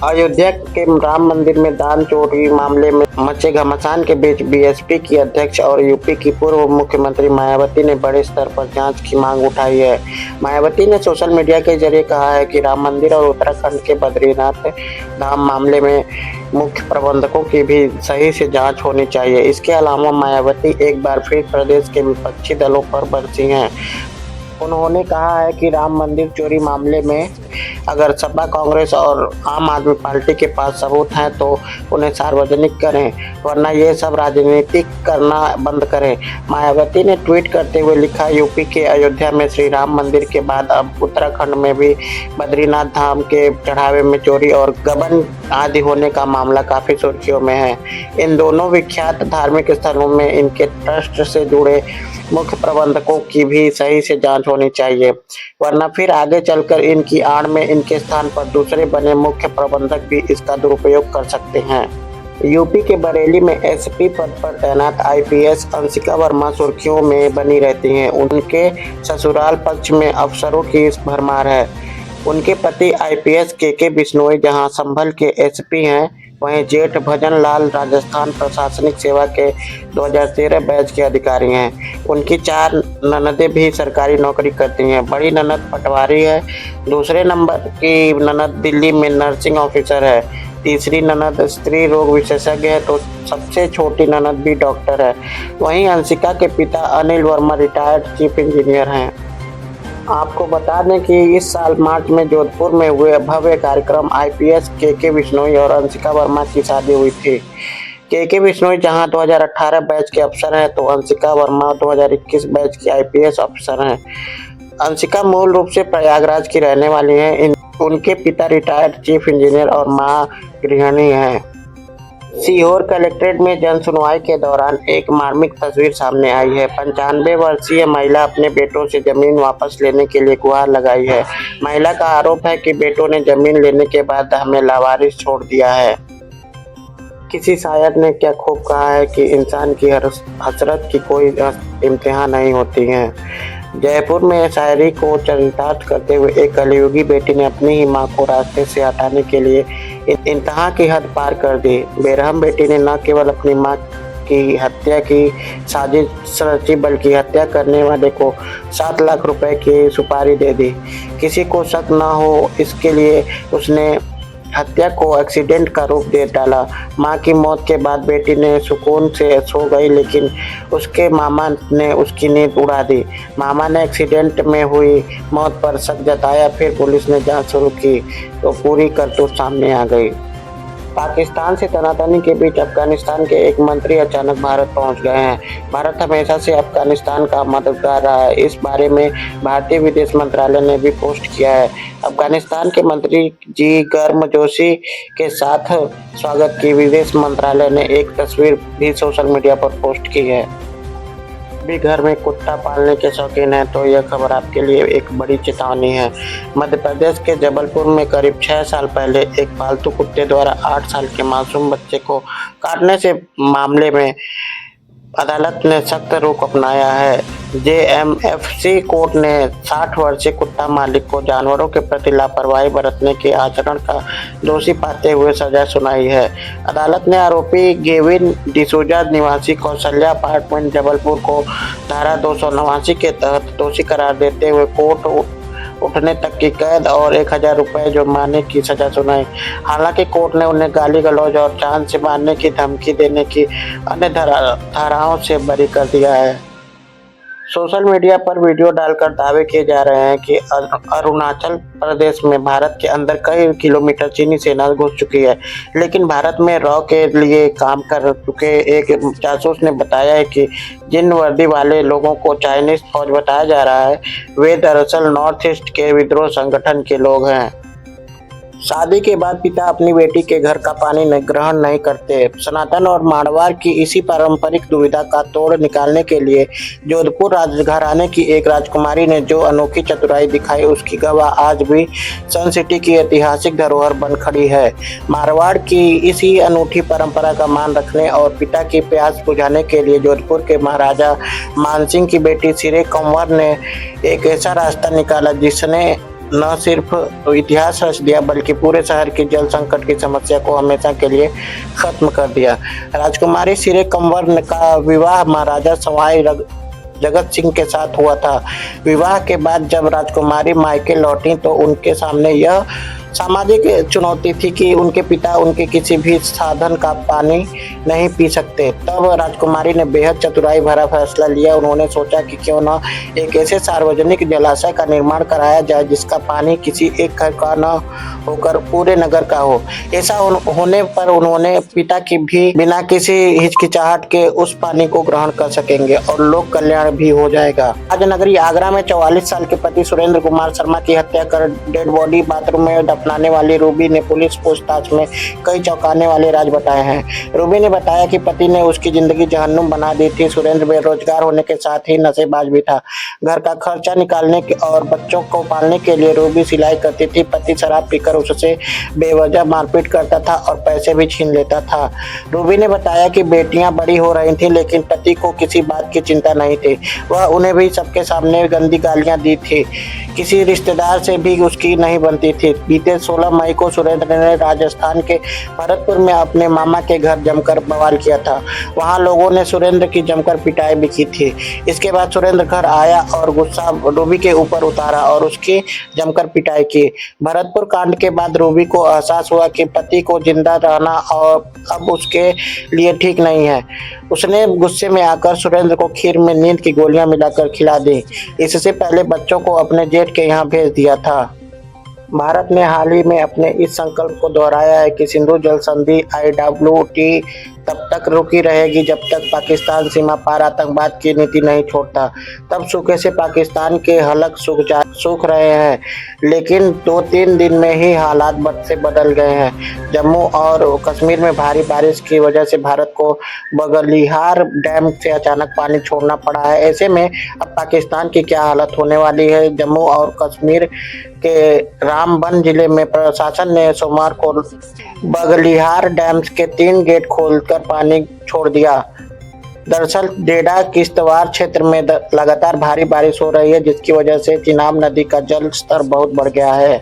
अयोध्या के राम मंदिर में दान चोरी मामले में मचे घमासान के बीच बीएसपी की अध्यक्ष और यूपी की पूर्व मुख्यमंत्री मायावती ने बड़े स्तर पर जांच की मांग उठाई है। मायावती ने सोशल मीडिया के जरिए कहा है कि राम मंदिर और उत्तराखंड के बद्रीनाथ धाम मामले में मुख्य प्रबंधकों की भी सही से जांच होनी चाहिए। इसके अलावा मायावती एक बार फिर प्रदेश के विपक्षी दलों पर बरसी हैं। उन्होंने कहा है कि राम मंदिर चोरी मामले में अगर सपा, कांग्रेस और आम आदमी पार्टी के पास सबूत हैं तो उन्हें सार्वजनिक करें, वरना ये सब राजनीति करना बंद करें। मायावती ने ट्वीट करते हुए लिखा, यूपी के अयोध्या में श्री राम मंदिर के बाद अब उत्तराखंड में भी बद्रीनाथ धाम के चढ़ावे में चोरी और गबन आदि होने का मामला काफी सुर्खियों में है। इन दोनों विख्यात धार्मिक स्थलों में इनके ट्रस्ट से जुड़े मुख्य प्रबंधकों की भी सही से जांच होनी चाहिए, वरना फिर आगे चलकर इनकी आड़ में इनके स्थान पर दूसरे बने मुख्य प्रबंधक भी इसका दुरुपयोग कर सकते हैं। यूपी के बरेली में एसपी पद पर तैनात आईपीएस अंशिका वर्मा सुर्खियों में बनी रहती हैं। उनके ससुराल पक्ष में अफसरों की भरमार है। उनके पति आईपीएस के बिश्नोई जहां संभल के एसपी हैं, वहीं जेठ भजन लाल राजस्थान प्रशासनिक सेवा के 2013 बैच के अधिकारी हैं। उनकी 4 ननदें भी सरकारी नौकरी करती हैं। बड़ी ननद पटवारी है, दूसरे नंबर की ननद दिल्ली में नर्सिंग ऑफिसर है, तीसरी ननद स्त्री रोग विशेषज्ञ है, तो सबसे छोटी ननद भी डॉक्टर है। वहीं अंशिका के पिता Anil Verma retired chief engineer हैं। आपको बता दें कि इस साल मार्च में जोधपुर में हुए भव्य कार्यक्रम आईपीएस के बिश्नोई और अंशिका वर्मा की शादी हुई थी। के बिश्नोई जहां 2018 बैच के अफसर हैं, तो अंशिका वर्मा 2021 बैच की आईपीएस अफसर हैं। अंशिका मूल रूप से प्रयागराज की रहने वाली हैं। उनके पिता रिटायर्ड चीफ इंजीनियर और मां गृहिणी हैं। सीहोर कलेक्ट्रेट में जन सुनवाई के दौरान एक मार्मिक तस्वीर सामने आई है। 95 वर्षीय महिला अपने बेटों से जमीन वापस लेने के लिए गुहार लगाई है। महिला का आरोप है कि बेटों ने जमीन लेने के बाद हमें लावारिस छोड़ दिया है। किसी शायर ने क्या खूब कहा है कि इंसान की हसरत की कोई इम्तिहान नहीं होती है। जयपुर में शायरी को चरितार्थ करते हुए एक कलयुगी बेटी ने अपनी ही मां को रास्ते से हटाने के लिए इंतहा की हद पार कर दी। बेरहम बेटी ने न केवल अपनी मां की हत्या की साजिश रची, बल्कि हत्या करने वाले को 7 लाख रुपए की सुपारी दे दी। किसी को शक न हो इसके लिए उसने हत्या को एक्सीडेंट का रूप दे डाला। मां की मौत के बाद बेटी ने सुकून से सो गई, लेकिन उसके मामा ने उसकी नींद उड़ा दी। मामा ने एक्सीडेंट में हुई मौत पर शक जताया। फिर पुलिस ने जांच शुरू की तो पूरी करतूत सामने आ गई। पाकिस्तान से तनातनी के बीच अफगानिस्तान के एक मंत्री अचानक भारत पहुंच गए हैं। भारत हमेशा से अफगानिस्तान का मददगार रहा है। इस बारे में भारतीय विदेश मंत्रालय ने भी पोस्ट किया है। अफगानिस्तान के मंत्री जी गर्मजोशी के साथ स्वागत की विदेश मंत्रालय ने एक तस्वीर भी सोशल मीडिया पर पोस्ट की है। भी घर में कुत्ता पालने के शौकीन हैं तो यह खबर आपके लिए एक बड़ी चेतावनी है। मध्य प्रदेश के जबलपुर में करीब 6 साल पहले एक पालतू कुत्ते द्वारा 8 साल के मासूम बच्चे को काटने से मामले में अदालत ने सख्त रुख अपनाया है। जेएमएफसी कोर्ट ने 60 वर्षीय कुत्ता मालिक को जानवरों के प्रति लापरवाही बरतने के आचरण का दोषी पाते हुए सजा सुनाई है। अदालत ने आरोपी गेविन डिसूजा निवासी कौशल्या अपार्टमेंट जबलपुर को धारा 289 के तहत दोषी करार देते हुए कोर्ट उठने तक की कैद और 1000 रुपये जुर्माने की सजा सुनाई। हालांकि कोर्ट ने उन्हें गाली गलौज और जान से मारने की धमकी देने की अन्य धाराओं से बरी कर दिया है। सोशल मीडिया पर वीडियो डालकर दावे किए जा रहे हैं कि अरुणाचल प्रदेश में भारत के अंदर कई किलोमीटर चीनी सेना घुस चुकी है, लेकिन भारत में रॉ के लिए काम कर चुके एक जासूस ने बताया है कि जिन वर्दी वाले लोगों को चाइनीज फौज बताया जा रहा है, वे दरअसल नॉर्थ ईस्ट के विद्रोह संगठन के लोग हैं। शादी के बाद पिता अपनी बेटी के घर का पानी ग्रहण नहीं करते। सनातन और मारवाड़ की इसी पारंपरिक दुविधा का तोड़ निकालने के लिए जोधपुर राजघराने की एक राजकुमारी ने जो अनोखी चतुराई दिखाई, उसकी गवाह आज भी सन सिटी की ऐतिहासिक धरोहर बन खड़ी है। मारवाड़ की इसी अनूठी परंपरा का मान रखने और पिता की प्यास बुझाने के लिए जोधपुर के महाराजा मानसिंह की बेटी सिरे कंवर ने एक ऐसा रास्ता निकाला जिसने न सिर्फ इतिहास रच दिया बल्कि पूरे शहर की जल संकट की समस्या को हमेशा के लिए खत्म कर दिया। राजकुमारी सिरे कंवर का विवाह महाराजा सवाई जगत सिंह के साथ हुआ था। विवाह के बाद जब राजकुमारी मायके लौटी तो उनके सामने यह सामाजिक चुनौती थी कि उनके पिता उनके किसी भी साधन का पानी नहीं पी सकते। तब राजकुमारी ने बेहद चतुराई भरा फैसला लिया। उन्होंने सोचा कि क्यों न एक ऐसे सार्वजनिक जलाशय का निर्माण कराया जाए जिसका पानी किसी एक घर का न होकर पूरे नगर का हो। ऐसा होने पर उन्होंने पिता की भी बिना किसी हिचकिचाहट के उस पानी को ग्रहण कर सकेंगे और लोक कल्याण भी हो जाएगा। राजनगरी आगरा में 44 साल के पति सुरेंद्र कुमार शर्मा की हत्या कर डेड बॉडी बाथरूम में दफनाने वाली रूबी ने पुलिस पूछताछ में कई चौंकाने वाले राज बताए हैं। रूबी ने बताया कि पति ने उसकी जिंदगी जहन्नुम बना दी थी। सुरेंद्र बेरोजगार होने के साथ ही नशेबाज भी था। घर का खर्चा निकालने और बच्चों को पालने के लिए रूबी सिलाई करती थी। पति शराब पीकर उससे बेवजह मारपीट करता था और पैसे भी छीन लेता था। रूबी ने बताया कि बेटियां बड़ी हो रही थीं लेकिन पति को किसी बात की चिंता नहीं थी। वह उन्हें भी सबके सामने गंदी गालियां दी थी। किसी रिश्तेदार से भी उसकी नहीं बनती थी। बीते 16 मई को सुरेंद्र ने राजस्थान के भरतपुर में अपने मामा के घर जमकर बवाल किया था। वहां लोगों ने सुरेंद्र की जमकर पिटाई भी की थी। इसके बाद सुरेंद्र घर आया और गुस्सा रूबी के ऊपर उतारा और उसकी जमकर पिटाई की। भरतपुर कांड के बाद रूबी को एहसास हुआ कि पति को जिंदा रहना और अब उसके लिए ठीक नहीं है। उसने गुस्से में आकर सुरेंद्र को खीर में नींद की गोलियां मिलाकर खिला दी। इससे पहले बच्चों को अपने जेठ के यहाँ भेज दिया था। भारत ने हाल ही में अपने इस संकल्प को दोहराया है कि सिंधु जल संधि IWT तब तक रुकी रहेगी जब तक पाकिस्तान सीमा पार आतंकवाद की नीति नहीं छोड़ता। तब सूखे से पाकिस्तान के हलक सूख रहे हैं, लेकिन 2-3 दिन में ही हालात से बदल गए हैं। जम्मू और कश्मीर में भारी बारिश की वजह से भारत को बगलिहार डैम से अचानक पानी छोड़ना पड़ा है। ऐसे में अब पाकिस्तान की क्या हालत होने वाली है। जम्मू और कश्मीर के रामबन जिले में प्रशासन ने सोमवार को बगलिहार डैम के 3 गेट खोलकर पानी छोड़ दिया। दरअसल डेडा किश्तवाड़ क्षेत्र में लगातार भारी बारिश हो रही है जिसकी वजह से चिनाब नदी का जल स्तर बहुत बढ़ गया है।